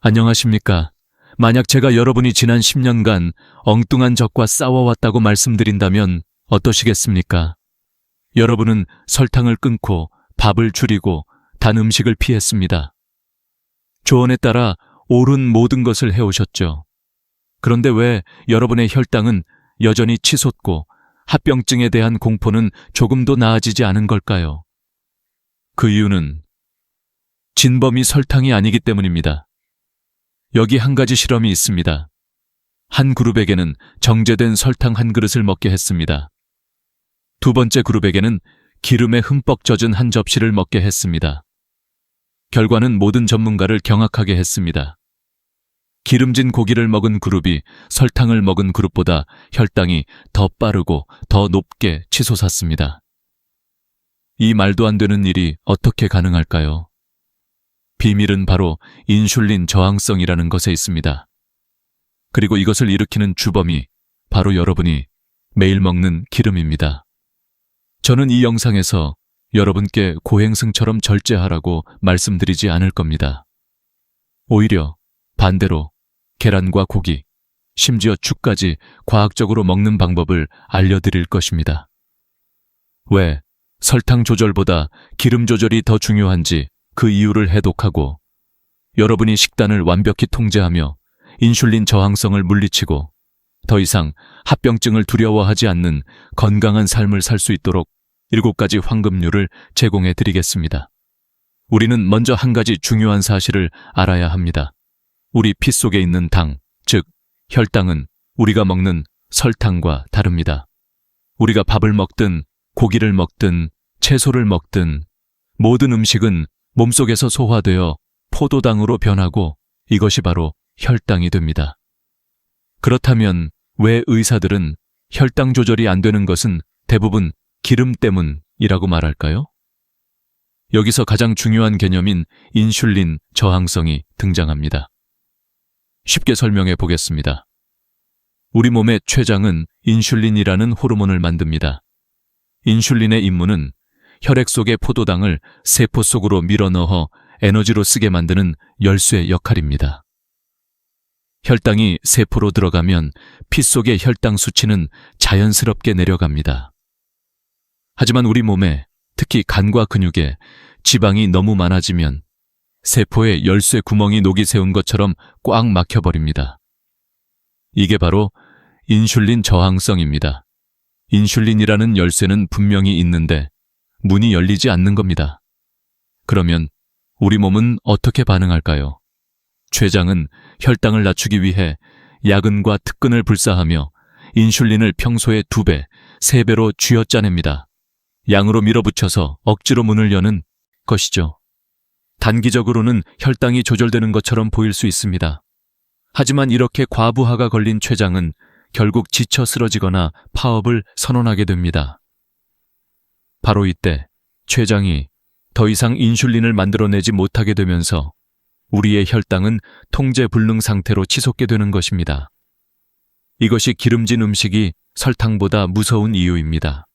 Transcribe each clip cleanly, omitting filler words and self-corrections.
안녕하십니까? 만약 제가 여러분이 지난 10년간 엉뚱한 적과 싸워왔다고 말씀드린다면 어떠시겠습니까? 여러분은 설탕을 끊고 밥을 줄이고 단 음식을 피했습니다. 조언에 따라 옳은 모든 것을 해오셨죠. 그런데 왜 여러분의 혈당은 여전히 치솟고 합병증에 대한 공포는 조금도 나아지지 않은 걸까요? 그 이유는 진범이 설탕이 아니기 때문입니다. 여기 한 가지 실험이 있습니다. 한 그룹에게는 정제된 설탕 한 그릇을 먹게 했습니다. 두 번째 그룹에게는 기름에 흠뻑 젖은 한 접시를 먹게 했습니다. 결과는 모든 전문가를 경악하게 했습니다. 기름진 고기를 먹은 그룹이 설탕을 먹은 그룹보다 혈당이 더 빠르고 더 높게 치솟았습니다. 이 말도 안 되는 일이 어떻게 가능할까요? 비밀은 바로 인슐린 저항성이라는 것에 있습니다. 그리고 이것을 일으키는 주범이 바로 여러분이 매일 먹는 기름입니다. 저는 이 영상에서 여러분께 고행승처럼 절제하라고 말씀드리지 않을 겁니다. 오히려 반대로 계란과 고기, 심지어 죽까지 과학적으로 먹는 방법을 알려드릴 것입니다. 왜 설탕 조절보다 기름 조절이 더 중요한지 그 이유를 해독하고 여러분이 식단을 완벽히 통제하며 인슐린 저항성을 물리치고 더 이상 합병증을 두려워하지 않는 건강한 삶을 살 수 있도록 7가지 황금률을 제공해 드리겠습니다. 우리는 먼저 한 가지 중요한 사실을 알아야 합니다. 우리 피 속에 있는 당, 즉 혈당은 우리가 먹는 설탕과 다릅니다. 우리가 밥을 먹든 고기를 먹든 채소를 먹든 모든 음식은 몸속에서 소화되어 포도당으로 변하고 이것이 바로 혈당이 됩니다. 그렇다면 왜 의사들은 혈당 조절이 안 되는 것은 대부분 기름 때문이라고 말할까요? 여기서 가장 중요한 개념인 인슐린 저항성이 등장합니다. 쉽게 설명해 보겠습니다. 우리 몸의 췌장은 인슐린이라는 호르몬을 만듭니다. 인슐린의 임무는 혈액 속의 포도당을 세포 속으로 밀어넣어 에너지로 쓰게 만드는 열쇠 역할입니다. 혈당이 세포로 들어가면 피 속의 혈당 수치는 자연스럽게 내려갑니다. 하지만 우리 몸에, 특히 간과 근육에 지방이 너무 많아지면 세포에 열쇠 구멍이 녹이 세운 것처럼 꽉 막혀버립니다. 이게 바로 인슐린 저항성입니다. 인슐린이라는 열쇠는 분명히 있는데 문이 열리지 않는 겁니다. 그러면 우리 몸은 어떻게 반응할까요? 췌장은 혈당을 낮추기 위해 야근과 특근을 불사하며 인슐린을 평소의 2배, 3배로 쥐어짜냅니다. 양으로 밀어붙여서 억지로 문을 여는 것이죠. 단기적으로는 혈당이 조절되는 것처럼 보일 수 있습니다. 하지만 이렇게 과부하가 걸린 췌장은 결국 지쳐 쓰러지거나 파업을 선언하게 됩니다. 바로 이때 췌장이 더 이상 인슐린을 만들어내지 못하게 되면서 우리의 혈당은 통제 불능 상태로 치솟게 되는 것입니다. 이것이 기름진 음식이 설탕보다 무서운 이유입니다.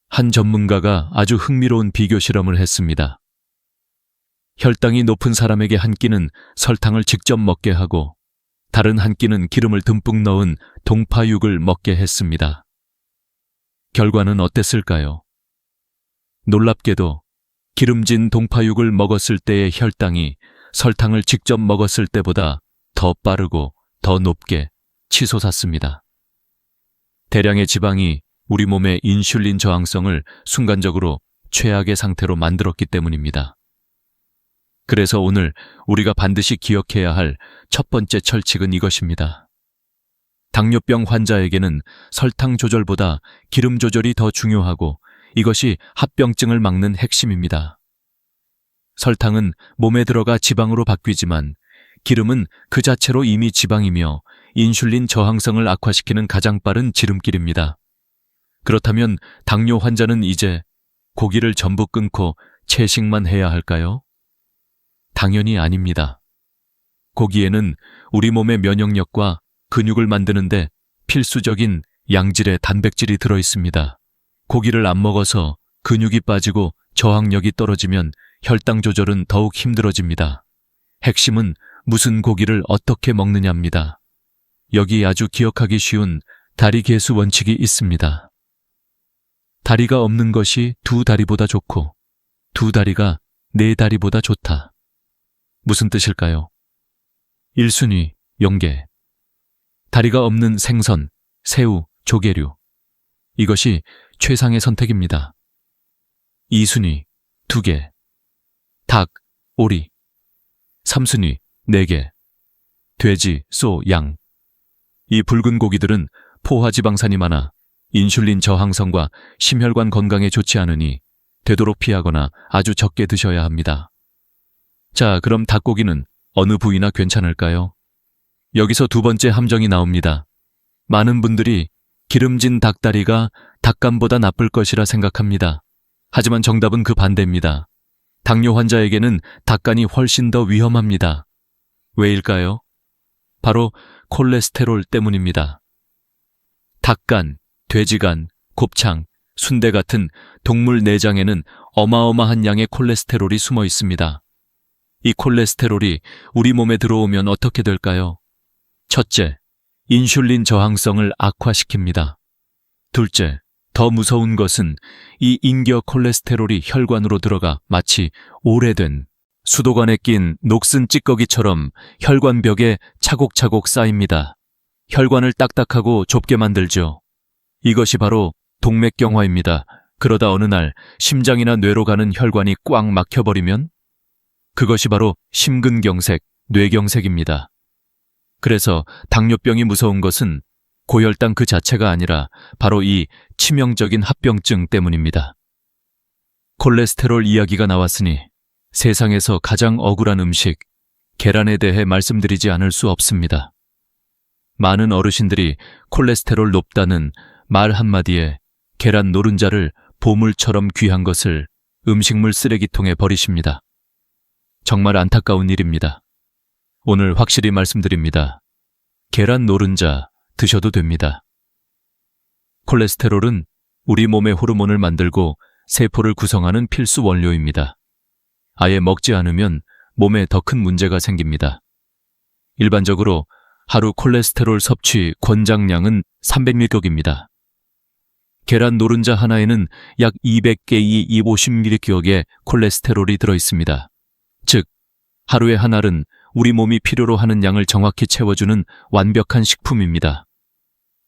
한 전문가가 아주 흥미로운 비교 실험을 했습니다. 혈당이 높은 사람에게 한 끼는 설탕을 직접 먹게 하고 다른 한 끼는 기름을 듬뿍 넣은 동파육을 먹게 했습니다. 결과는 어땠을까요? 놀랍게도 기름진 동파육을 먹었을 때의 혈당이 설탕을 직접 먹었을 때보다 더 빠르고 더 높게 치솟았습니다. 대량의 지방이 우리 몸의 인슐린 저항성을 순간적으로 최악의 상태로 만들었기 때문입니다. 그래서 오늘 우리가 반드시 기억해야 할 첫 번째 철칙은 이것입니다. 당뇨병 환자에게는 설탕 조절보다 기름 조절이 더 중요하고 이것이 합병증을 막는 핵심입니다. 설탕은 몸에 들어가 지방으로 바뀌지만 기름은 그 자체로 이미 지방이며 인슐린 저항성을 악화시키는 가장 빠른 지름길입니다. 그렇다면 당뇨 환자는 이제 고기를 전부 끊고 채식만 해야 할까요? 당연히 아닙니다. 고기에는 우리 몸의 면역력과 근육을 만드는데 필수적인 양질의 단백질이 들어있습니다. 고기를 안 먹어서 근육이 빠지고 저항력이 떨어지면 혈당 조절은 더욱 힘들어집니다. 핵심은 무슨 고기를 어떻게 먹느냐입니다. 여기 아주 기억하기 쉬운 다리 개수 원칙이 있습니다. 다리가 없는 것이 두 다리보다 좋고 두 다리가 네 다리보다 좋다. 무슨 뜻일까요? 1순위 용계, 다리가 없는 생선, 새우, 조개류. 이것이 최상의 선택입니다. 2순위 2개, 닭, 오리. 3순위 4개, 돼지, 소, 양. 이 붉은 고기들은 포화지방산이 많아 인슐린 저항성과 심혈관 건강에 좋지 않으니 되도록 피하거나 아주 적게 드셔야 합니다. 자, 그럼 닭고기는 어느 부위나 괜찮을까요? 여기서 두 번째 함정이 나옵니다. 많은 분들이 기름진 닭다리가 닭간보다 나쁠 것이라 생각합니다. 하지만 정답은 그 반대입니다. 당뇨 환자에게는 닭간이 훨씬 더 위험합니다. 왜일까요? 바로 콜레스테롤 때문입니다. 닭간, 돼지간, 곱창, 순대 같은 동물 내장에는 어마어마한 양의 콜레스테롤이 숨어 있습니다. 이 콜레스테롤이 우리 몸에 들어오면 어떻게 될까요? 첫째, 인슐린 저항성을 악화시킵니다. 둘째, 더 무서운 것은 이 인겨 콜레스테롤이 혈관으로 들어가 마치 오래된 수도관에 낀 녹슨 찌꺼기처럼 혈관벽에 차곡차곡 쌓입니다. 혈관을 딱딱하고 좁게 만들죠. 이것이 바로 동맥경화입니다. 그러다 어느 날 심장이나 뇌로 가는 혈관이 꽉 막혀버리면 그것이 바로 심근경색, 뇌경색입니다. 그래서 당뇨병이 무서운 것은 고혈당 그 자체가 아니라 바로 이 치명적인 합병증 때문입니다. 콜레스테롤 이야기가 나왔으니 세상에서 가장 억울한 음식, 계란에 대해 말씀드리지 않을 수 없습니다. 많은 어르신들이 콜레스테롤 높다는 말 한마디에 계란 노른자를 보물처럼 귀한 것을 음식물 쓰레기통에 버리십니다. 정말 안타까운 일입니다. 오늘 확실히 말씀드립니다. 계란 노른자 드셔도 됩니다. 콜레스테롤은 우리 몸의 호르몬을 만들고 세포를 구성하는 필수 원료입니다. 아예 먹지 않으면 몸에 더 큰 문제가 생깁니다. 일반적으로 하루 콜레스테롤 섭취 권장량은 300mg입니다. 계란 노른자 하나에는 약 200개의 250mg의 콜레스테롤이 들어있습니다. 즉, 하루에 한 알은 우리 몸이 필요로 하는 양을 정확히 채워주는 완벽한 식품입니다.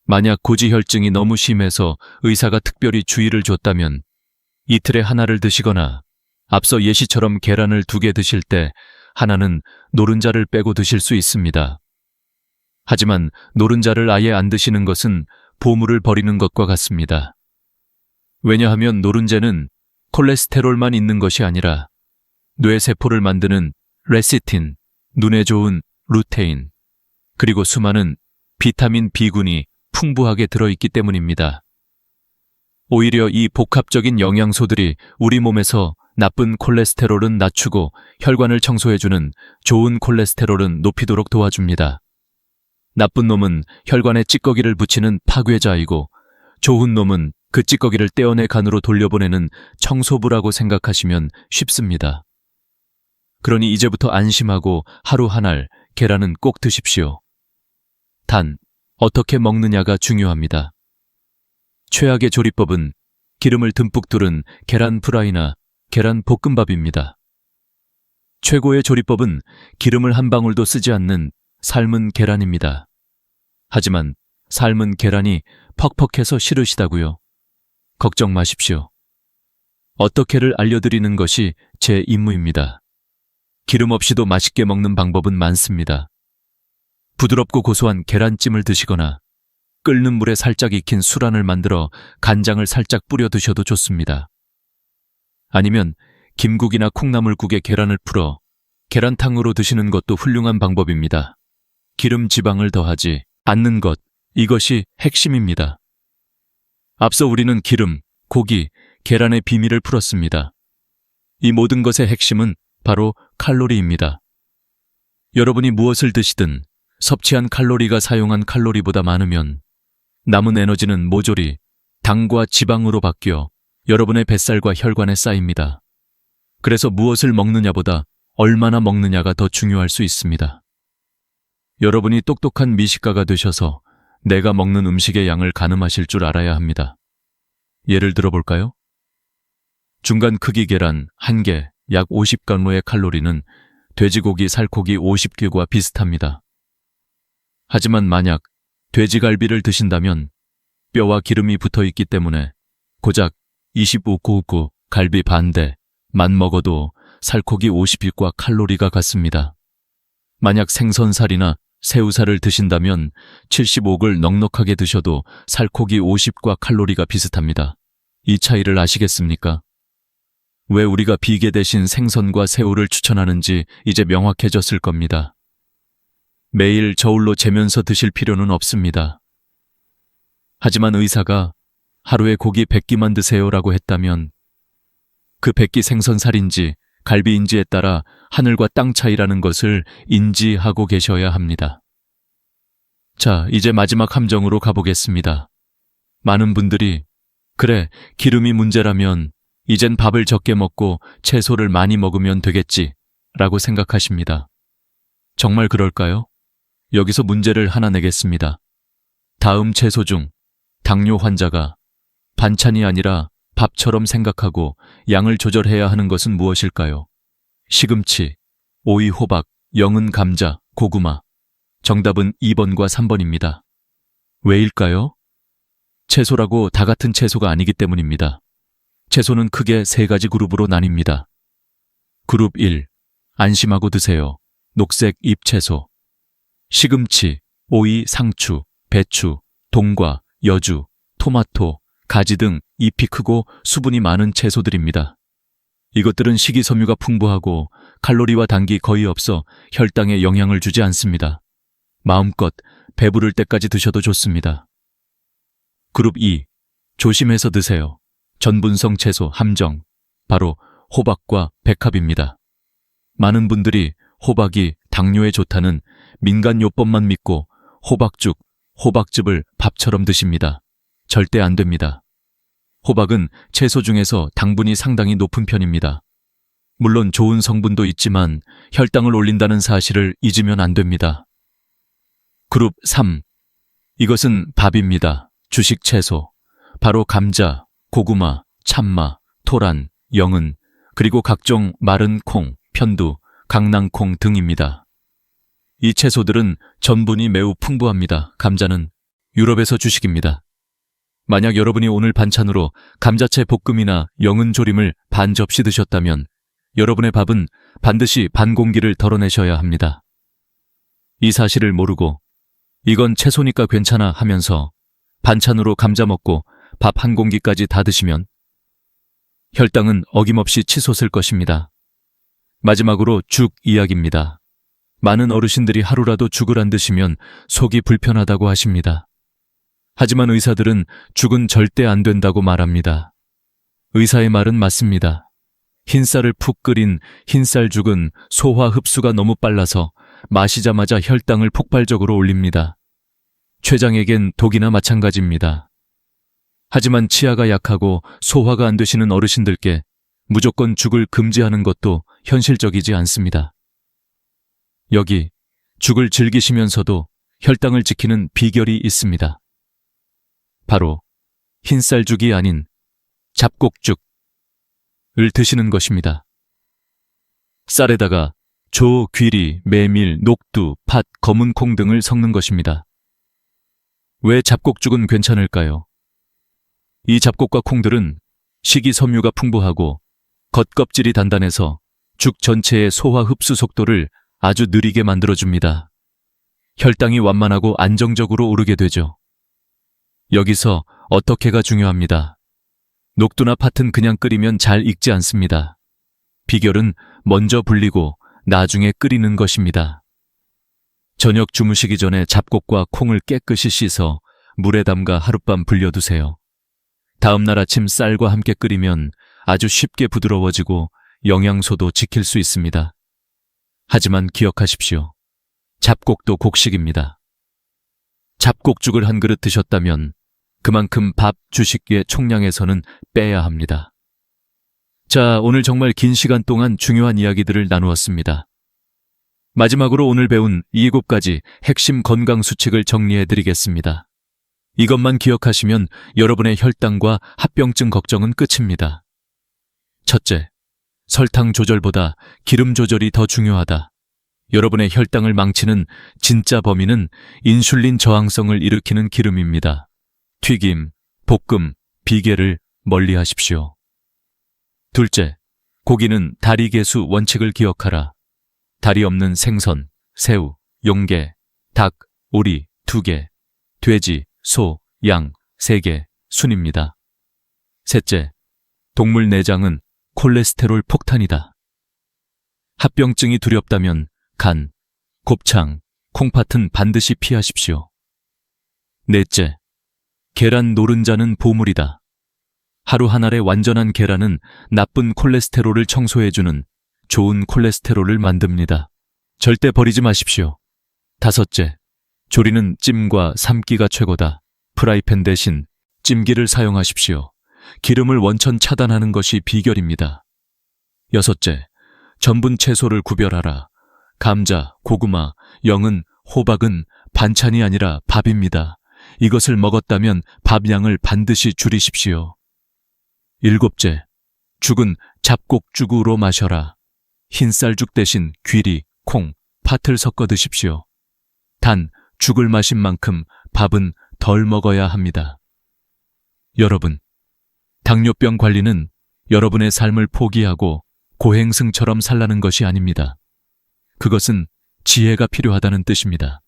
만약 고지혈증이 너무 심해서 의사가 특별히 주의를 줬다면 이틀에 하나를 드시거나 앞서 예시처럼 계란을 2개 드실 때 하나는 노른자를 빼고 드실 수 있습니다. 하지만 노른자를 아예 안 드시는 것은 보물을 버리는 것과 같습니다. 왜냐하면 노른자는 콜레스테롤만 있는 것이 아니라 뇌세포를 만드는 레시틴, 눈에 좋은 루테인, 그리고 수많은 비타민 B군이 풍부하게 들어있기 때문입니다. 오히려 이 복합적인 영양소들이 우리 몸에서 나쁜 콜레스테롤은 낮추고 혈관을 청소해주는 좋은 콜레스테롤은 높이도록 도와줍니다. 나쁜 놈은 혈관에 찌꺼기를 붙이는 파괴자이고 좋은 놈은 그 찌꺼기를 떼어내 간으로 돌려보내는 청소부라고 생각하시면 쉽습니다. 그러니 이제부터 안심하고 하루 한 알 계란은 꼭 드십시오. 단, 어떻게 먹느냐가 중요합니다. 최악의 조리법은 기름을 듬뿍 두른 계란 프라이나 계란 볶음밥입니다. 최고의 조리법은 기름을 한 방울도 쓰지 않는 삶은 계란입니다. 하지만 삶은 계란이 퍽퍽해서 싫으시다고요? 걱정 마십시오. 어떻게를 알려드리는 것이 제 임무입니다. 기름 없이도 맛있게 먹는 방법은 많습니다. 부드럽고 고소한 계란찜을 드시거나 끓는 물에 살짝 익힌 술안을 만들어 간장을 살짝 뿌려 드셔도 좋습니다. 아니면 김국이나 콩나물국에 계란을 풀어 계란탕으로 드시는 것도 훌륭한 방법입니다. 기름 지방을 더하지 않는 것, 이것이 핵심입니다. 앞서 우리는 기름, 고기, 계란의 비밀을 풀었습니다. 이 모든 것의 핵심은 바로 칼로리입니다. 여러분이 무엇을 드시든 섭취한 칼로리가 사용한 칼로리보다 많으면 남은 에너지는 모조리 당과 지방으로 바뀌어 여러분의 뱃살과 혈관에 쌓입니다. 그래서 무엇을 먹느냐보다 얼마나 먹느냐가 더 중요할 수 있습니다. 여러분이 똑똑한 미식가가 되셔서 내가 먹는 음식의 양을 가늠하실 줄 알아야 합니다. 예를 들어볼까요? 중간 크기 계란 1개, 약 50g의 칼로리는 돼지고기, 살코기 50개과 비슷합니다. 하지만 만약 돼지갈비를 드신다면 뼈와 기름이 붙어 있기 때문에 고작 25구 갈비 반대만 먹어도 살코기 50일과 칼로리가 같습니다. 만약 생선살이나 새우살을 드신다면 75을 넉넉하게 드셔도 살코기 50과 칼로리가 비슷합니다. 이 차이를 아시겠습니까? 왜 우리가 비계 대신 생선과 새우를 추천하는지 이제 명확해졌을 겁니다. 매일 저울로 재면서 드실 필요는 없습니다. 하지만 의사가 하루에 고기 100끼만 드세요라고 했다면 그 100끼 생선살인지 갈비인지에 따라 하늘과 땅 차이라는 것을 인지하고 계셔야 합니다. 자, 이제 마지막 함정으로 가보겠습니다. 많은 분들이 그래, 기름이 문제라면 이젠 밥을 적게 먹고 채소를 많이 먹으면 되겠지 라고 생각하십니다. 정말 그럴까요? 여기서 문제를 하나 내겠습니다. 다음 채소 중 당뇨 환자가 반찬이 아니라 밥처럼 생각하고 양을 조절해야 하는 것은 무엇일까요? 시금치, 오이, 호박, 영은 감자, 고구마. 정답은 2번과 3번입니다. 왜일까요? 채소라고 다 같은 채소가 아니기 때문입니다. 채소는 크게 3가지 그룹으로 나뉩니다. 그룹 1. 안심하고 드세요. 녹색 잎채소. 시금치, 오이, 상추, 배추, 동과, 여주, 토마토, 가지 등 잎이 크고 수분이 많은 채소들입니다. 이것들은 식이섬유가 풍부하고 칼로리와 당이 거의 없어 혈당에 영향을 주지 않습니다. 마음껏 배부를 때까지 드셔도 좋습니다. 그룹 2. 조심해서 드세요. 전분성 채소 함정, 바로 호박과 백합입니다. 많은 분들이 호박이 당뇨에 좋다는 민간요법만 믿고 호박죽, 호박즙을 밥처럼 드십니다. 절대 안 됩니다. 호박은 채소 중에서 당분이 상당히 높은 편입니다. 물론 좋은 성분도 있지만 혈당을 올린다는 사실을 잊으면 안 됩니다. 그룹 3. 이것은 밥입니다. 주식 채소. 바로 감자, 고구마, 참마, 토란, 영은, 그리고 각종 마른 콩, 편두, 강낭콩 등입니다. 이 채소들은 전분이 매우 풍부합니다. 감자는 유럽에서 주식입니다. 만약 여러분이 오늘 반찬으로 감자채 볶음이나 영은 조림을 반 접시 드셨다면 여러분의 밥은 반드시 반 공기를 덜어내셔야 합니다. 이 사실을 모르고 이건 채소니까 괜찮아 하면서 반찬으로 감자 먹고 밥 한 공기까지 다 드시면 혈당은 어김없이 치솟을 것입니다. 마지막으로 죽 이야기입니다. 많은 어르신들이 하루라도 죽을 안 드시면 속이 불편하다고 하십니다. 하지만 의사들은 죽은 절대 안 된다고 말합니다. 의사의 말은 맞습니다. 흰쌀을 푹 끓인 흰쌀죽은 소화 흡수가 너무 빨라서 마시자마자 혈당을 폭발적으로 올립니다. 췌장에겐 독이나 마찬가지입니다. 하지만 치아가 약하고 소화가 안 되시는 어르신들께 무조건 죽을 금지하는 것도 현실적이지 않습니다. 여기 죽을 즐기시면서도 혈당을 지키는 비결이 있습니다. 바로 흰쌀죽이 아닌 잡곡죽을 드시는 것입니다. 쌀에다가 조, 귀리, 메밀, 녹두, 팥, 검은 콩 등을 섞는 것입니다. 왜 잡곡죽은 괜찮을까요? 이 잡곡과 콩들은 식이섬유가 풍부하고 겉껍질이 단단해서 죽 전체의 소화 흡수 속도를 아주 느리게 만들어줍니다. 혈당이 완만하고 안정적으로 오르게 되죠. 여기서 어떻게가 중요합니다. 녹두나 팥은 그냥 끓이면 잘 익지 않습니다. 비결은 먼저 불리고 나중에 끓이는 것입니다. 저녁 주무시기 전에 잡곡과 콩을 깨끗이 씻어 물에 담가 하룻밤 불려두세요. 다음 날 아침 쌀과 함께 끓이면 아주 쉽게 부드러워지고 영양소도 지킬 수 있습니다. 하지만 기억하십시오. 잡곡도 곡식입니다. 잡곡죽을 한 그릇 드셨다면 그만큼 밥, 주식의 총량에서는 빼야 합니다. 자, 오늘 정말 긴 시간 동안 중요한 이야기들을 나누었습니다. 마지막으로 오늘 배운 7가지 핵심 건강 수칙을 정리해 드리겠습니다. 이것만 기억하시면 여러분의 혈당과 합병증 걱정은 끝입니다. 첫째, 설탕 조절보다 기름 조절이 더 중요하다. 여러분의 혈당을 망치는 진짜 범인은 인슐린 저항성을 일으키는 기름입니다. 튀김, 볶음, 비계를 멀리 하십시오. 둘째, 고기는 다리 개수 원칙을 기억하라. 다리 없는 생선, 새우, 용게, 닭, 오리 2개, 돼지, 소, 양 3개, 순입니다. 셋째, 동물 내장은 콜레스테롤 폭탄이다. 합병증이 두렵다면 간, 곱창, 콩팥은 반드시 피하십시오. 넷째, 계란 노른자는 보물이다. 하루 한 알의 완전한 계란은 나쁜 콜레스테롤을 청소해주는 좋은 콜레스테롤을 만듭니다. 절대 버리지 마십시오. 다섯째, 조리는 찜과 삶기가 최고다. 프라이팬 대신 찜기를 사용하십시오. 기름을 원천 차단하는 것이 비결입니다. 여섯째, 전분 채소를 구별하라. 감자, 고구마, 영은, 호박은 반찬이 아니라 밥입니다. 이것을 먹었다면 밥 양을 반드시 줄이십시오. 일곱째, 죽은 잡곡죽으로 마셔라. 흰쌀죽 대신 귀리, 콩, 팥을 섞어 드십시오. 단, 죽을 마신 만큼 밥은 덜 먹어야 합니다. 여러분, 당뇨병 관리는 여러분의 삶을 포기하고 고행승처럼 살라는 것이 아닙니다. 그것은 지혜가 필요하다는 뜻입니다.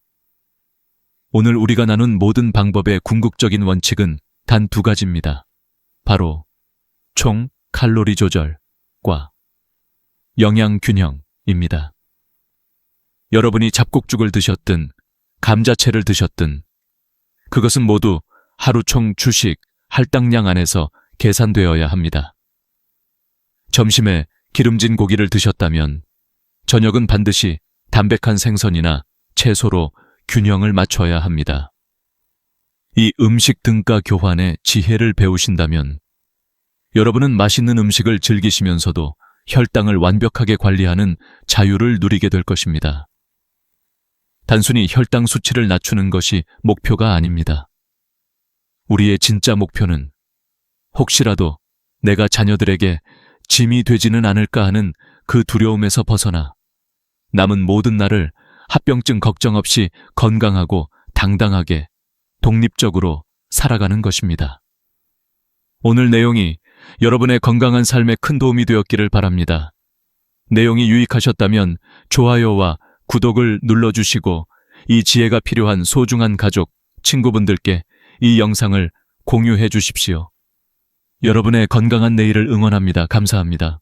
오늘 우리가 나눈 모든 방법의 궁극적인 원칙은 단 2가지입니다. 바로 총 칼로리 조절과 영양 균형입니다. 여러분이 잡곡죽을 드셨든 감자채를 드셨든 그것은 모두 하루 총 주식 할당량 안에서 계산되어야 합니다. 점심에 기름진 고기를 드셨다면 저녁은 반드시 담백한 생선이나 채소로 균형을 맞춰야 합니다. 이 음식 등가 교환의 지혜를 배우신다면 여러분은 맛있는 음식을 즐기시면서도 혈당을 완벽하게 관리하는 자유를 누리게 될 것입니다. 단순히 혈당 수치를 낮추는 것이 목표가 아닙니다. 우리의 진짜 목표는 혹시라도 내가 자녀들에게 짐이 되지는 않을까 하는 그 두려움에서 벗어나 남은 모든 날을 합병증 걱정 없이 건강하고 당당하게 독립적으로 살아가는 것입니다. 오늘 내용이 여러분의 건강한 삶에 큰 도움이 되었기를 바랍니다. 내용이 유익하셨다면 좋아요와 구독을 눌러주시고 이 지혜가 필요한 소중한 가족, 친구분들께 이 영상을 공유해 주십시오. 여러분의 건강한 내일을 응원합니다. 감사합니다.